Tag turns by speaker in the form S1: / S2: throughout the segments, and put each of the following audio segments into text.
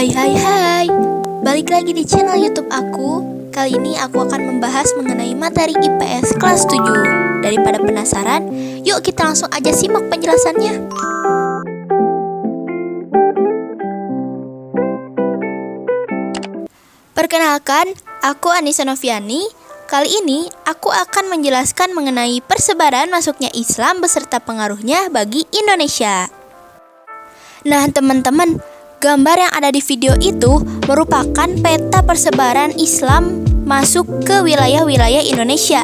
S1: Hai, balik lagi di channel YouTube aku. Kali ini aku akan membahas mengenai materi IPS kelas 7. Daripada penasaran, yuk kita langsung aja simak penjelasannya. Perkenalkan, aku Anissa Noviani. Kali ini aku akan menjelaskan mengenai persebaran masuknya Islam beserta pengaruhnya bagi Indonesia. Nah teman-teman, gambar yang ada di video itu merupakan peta persebaran Islam masuk ke wilayah-wilayah Indonesia.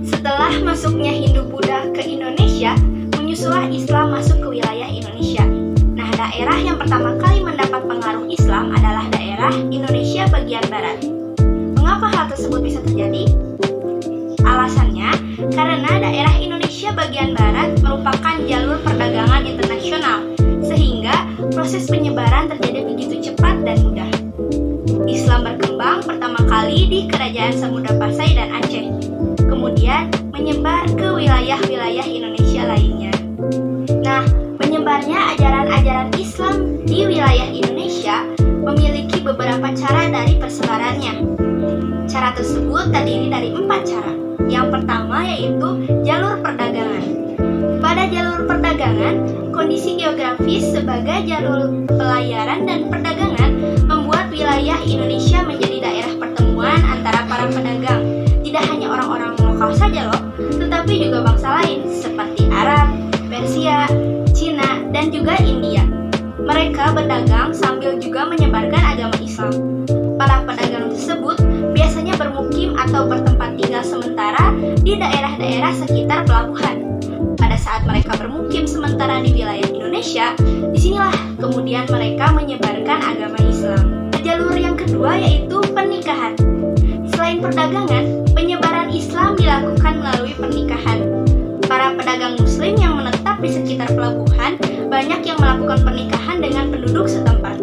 S2: Setelah masuknya Hindu-Buddha ke Indonesia, menyusulah Islam masuk ke wilayah Indonesia. Nah, daerah yang pertama kali mendapat pengaruh Islam adalah daerah Indonesia bagian barat. Mengapa hal tersebut bisa terjadi? Alasannya, karena daerah Indonesia bagian barat merupakan jalur perdagangan internasional, sehingga proses penyebaran terjadi begitu cepat dan mudah. Islam berkembang pertama kali di Kerajaan Samudra Pasai dan Aceh, kemudian menyebar ke wilayah-wilayah Indonesia lainnya. Nah, menyebarnya ajaran-ajaran Islam di wilayah Indonesia memiliki beberapa cara dari persebarannya. Cara tersebut terdiri dari 4 cara. Yang pertama yaitu jalur perdagangan. Pada jalur perdagangan, kondisi geografis sebagai jalur pelayaran dan perdagangan membuat wilayah Indonesia menjadi daerah pertemuan antara para pedagang. Tidak hanya orang-orang lokal saja loh, tetapi juga bangsa lain seperti Arab, Persia, Cina, dan juga India. Mereka berdagang sambil juga menyebarkan agama Islam. Para pedagang tersebut biasanya bermukim atau bertempat tinggal sementara di daerah-daerah sekitar pelabuhan. Pada saat mereka bermukim sementara di wilayah Indonesia, disinilah kemudian mereka menyebarkan agama Islam. Jalur yang kedua yaitu pernikahan. Selain perdagangan, penyebaran Islam dilakukan melalui pernikahan. Para pedagang Muslim yang menetap di sekitar pelabuhan banyak yang melakukan pernikahan dengan penduduk setempat.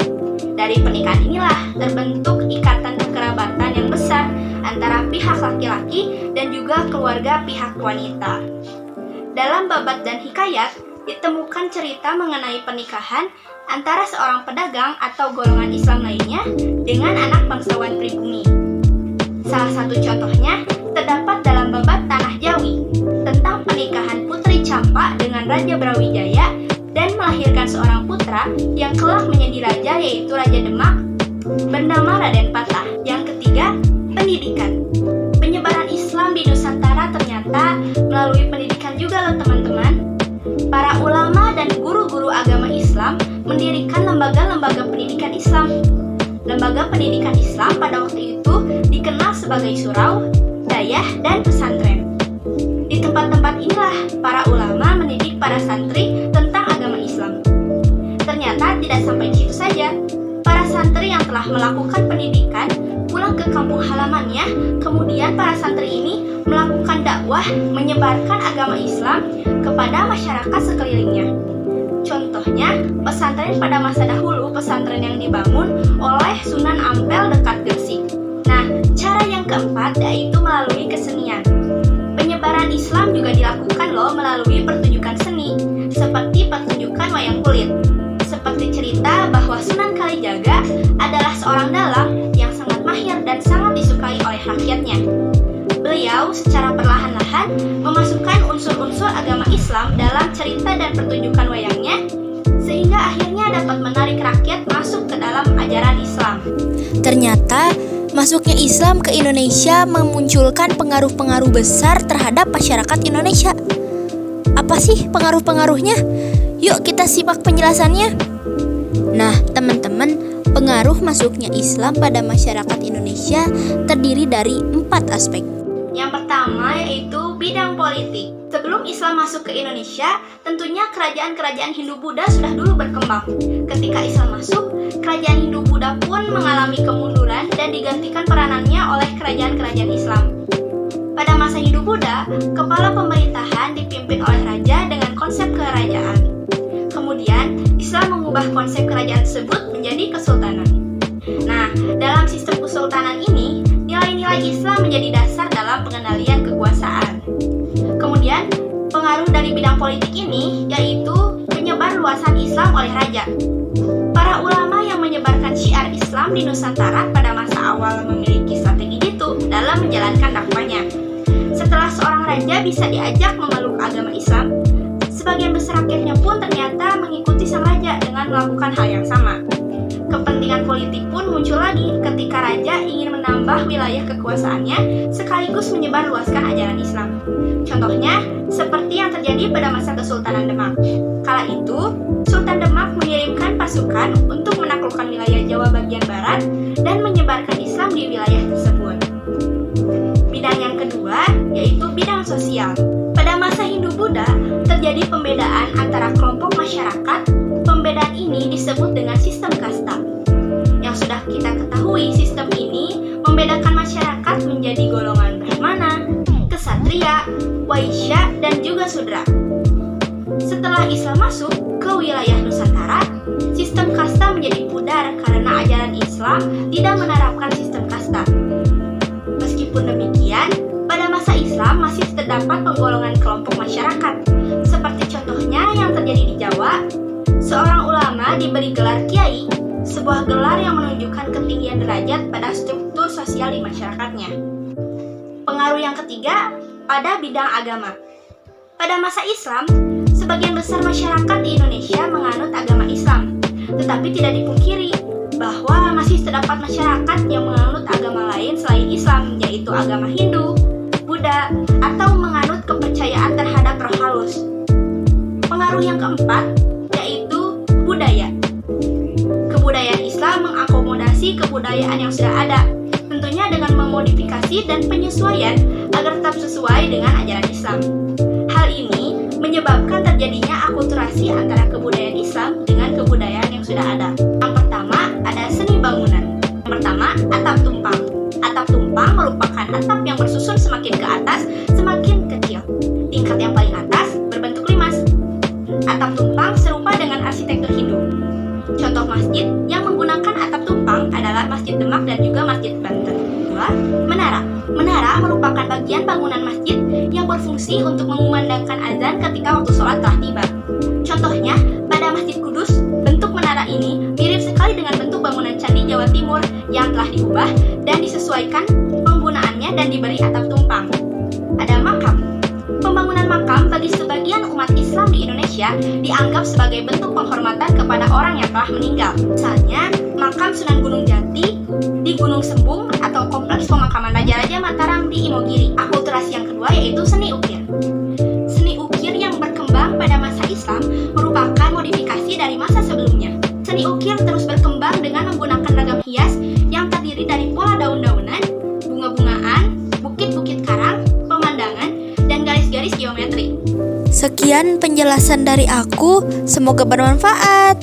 S2: Dari pernikahan inilah terbentuk ikatan kekerabatan yang besar antara pihak laki-laki dan juga keluarga pihak wanita. Dalam Babat dan Hikayat ditemukan cerita mengenai pernikahan antara seorang pedagang atau golongan Islam lainnya dengan anak bangsawan pribumi. Salah satu contohnya terdapat dalam Babat Tanah Jawi tentang pernikahan Putri Campak dengan Raja Brawijaya dan melahirkan seorang putra yang kelak menjadi raja yaitu Raja Demak bernama Raden Patah. Yang ketiga, pendidikan. Penyebaran Islam di Nusantara ternyata melalui pendidikan juga loh teman-teman. Para ulama dan guru-guru agama Islam mendirikan lembaga-lembaga pendidikan Islam. Lembaga pendidikan Islam pada waktu itu dikenal sebagai surau, dayah, dan pesantren. Di tempat-tempat inilah para ulama mendidik para santri tentang agama Islam. Ternyata tidak sampai di situ saja. Para santri yang telah melakukan pendidikan pulang ke kampung halamannya, kemudian para santri ini melakukan dakwah menyebarkan agama Islam kepada masyarakat sekelilingnya. Contohnya, pesantren pada masa dahulu, pesantren yang dibangun oleh Sunan Ampel dekat Gresik. Nah, cara yang keempat yaitu melalui kesenian. Penyebaran Islam juga dilakukan loh melalui pertunjukan seni, seperti pertunjukan wayang kulit. Seperti cerita bahwa Sunan Kalijaga adalah seorang dalang yang sangat mahir dan sangat disukai oleh rakyatnya. Beliau secara perlahan-lahan memasukkan unsur-unsur agama Islam dalam cerita dan pertunjukan wayangnya, sehingga akhirnya dapat menarik rakyat masuk ke dalam ajaran Islam.
S1: Ternyata masuknya Islam ke Indonesia memunculkan pengaruh-pengaruh besar terhadap masyarakat Indonesia. Apa sih pengaruh-pengaruhnya? Yuk kita simak penjelasannya. Nah, teman-teman, pengaruh masuknya Islam pada masyarakat Indonesia terdiri dari 4 aspek.
S2: Yang pertama yaitu bidang politik. Sebelum Islam masuk ke Indonesia, tentunya kerajaan-kerajaan Hindu-Buddha sudah dulu berkembang. Ketika Islam masuk, kerajaan Hindu-Buddha pun mengalami kemunduran dan digantikan peranannya oleh kerajaan-kerajaan Islam. Pada masa Hindu-Buddha, kepala pemerintahan dipimpin oleh raja dengan konsep kerajaan. Kemudian, Islam mengubah konsep kerajaan tersebut menjadi kesultanan. Nah, dalam sistem kesultanan ini, nilai-nilai Islam menjadi dasar dalam pengendalian kekuasaan. Kemudian, pengaruh dari bidang politik ini yaitu penyebar luasan Islam oleh raja. Para ulama yang menyebar menyebarkan syiar Islam di Nusantara pada masa awal memiliki strategi jitu dalam menjalankan dakwahnya. Setelah seorang raja bisa diajak memeluk agama Islam, sebagian besar rakyatnya pun ternyata mengikuti sang raja dengan melakukan hal yang sama. Kepentingan politik pun muncul lagi ketika raja ingin menambah wilayah kekuasaannya sekaligus menyebarluaskan ajaran Islam. Contohnya, seperti yang terjadi pada masa Kesultanan Demak. Kala itu, Sultan Demak mengirimkan pasukan untuk menaklukkan wilayah Jawa bagian barat dan menyebarkan Islam di wilayah tersebut. Bidang yang kedua yaitu bidang sosial. Pada masa Hindu-Buddha terjadi pembedaan antara kelompok masyarakat. Pembedaan ini disebut dengan sistem kasta. Yang sudah kita ketahui, sistem ini membedakan masyarakat menjadi golongan Brahmana, Ksatria, Waisya, dan juga Sudra. Setelah Islam masuk ke wilayah Nusantara, sistem kasta menjadi pudar karena ajaran Islam tidak menerapkan sistem kasta. Meskipun demikian, pada masa Islam masih terdapat penggolongan kelompok masyarakat. Seperti contohnya yang terjadi di Jawa, seorang ulama diberi gelar kiai, sebuah gelar yang menunjukkan ketinggian derajat pada struktur sosial di masyarakatnya. Pengaruh yang ketiga pada bidang agama. Pada masa Islam, sebagian besar masyarakat di Indonesia menganut agama Islam, tetapi tidak dipungkiri bahwa masih terdapat masyarakat yang menganut agama lain selain Islam, yaitu agama Hindu, Buddha, atau menganut kepercayaan terhadap roh halus. Pengaruh yang keempat yaitu budaya. Kebudayaan Islam mengakomodasi kebudayaan yang sudah ada, tentunya dengan memodifikasi dan penyesuaian agar tetap sesuai dengan ajaran Islam. Hal ini menyebabkan terjadinya akulturasi antara kebudayaan Islam dengan kebudayaan yang sudah ada. Yang pertama, ada seni bangunan. Yang pertama, atap tumpang. Atap tumpang merupakan atap yang bersusun semakin ke atas, semakin kecil. Tingkat yang paling atas berbentuk limas. Atap tumpang serupa dengan arsitektur Hindu. Contoh masjid yang menggunakan atap tumpang adalah Masjid Demak dan juga Masjid Banten. Dua, menara. Menara merupakan bagian bangunan masjid yang berfungsi untuk mengumandangkan azan ketika waktu sholat telah tiba. Contohnya, pada Masjid Kudus, bentuk menara ini mirip sekali dengan bentuk bangunan Candi Jawa Timur yang telah diubah dan disesuaikan penggunaannya dan diberi atap tumpang. Ada makam. Pembangunan makam bagi sebagian umat Islam di Indonesia dianggap sebagai bentuk penghormatan kepada orang yang telah meninggal. Misalnya, makam Sunan Gunung Jati di Gunung Sembung atau kompleks pemakaman Raja-Raja Mataram di Imogiri. Akulturasi yang kedua yaitu seni ukir. Seni ukir yang berkembang pada masa Islam merupakan modifikasi dari masa sebelumnya. Seni ukir terus berkembang dengan menggunakan ragam hias yang terdiri dari pola daun-daunan, bunga-bungaan, bukit-bukit karang, pemandangan, dan garis-garis geometri.
S1: Sekian penjelasan dari aku, semoga bermanfaat.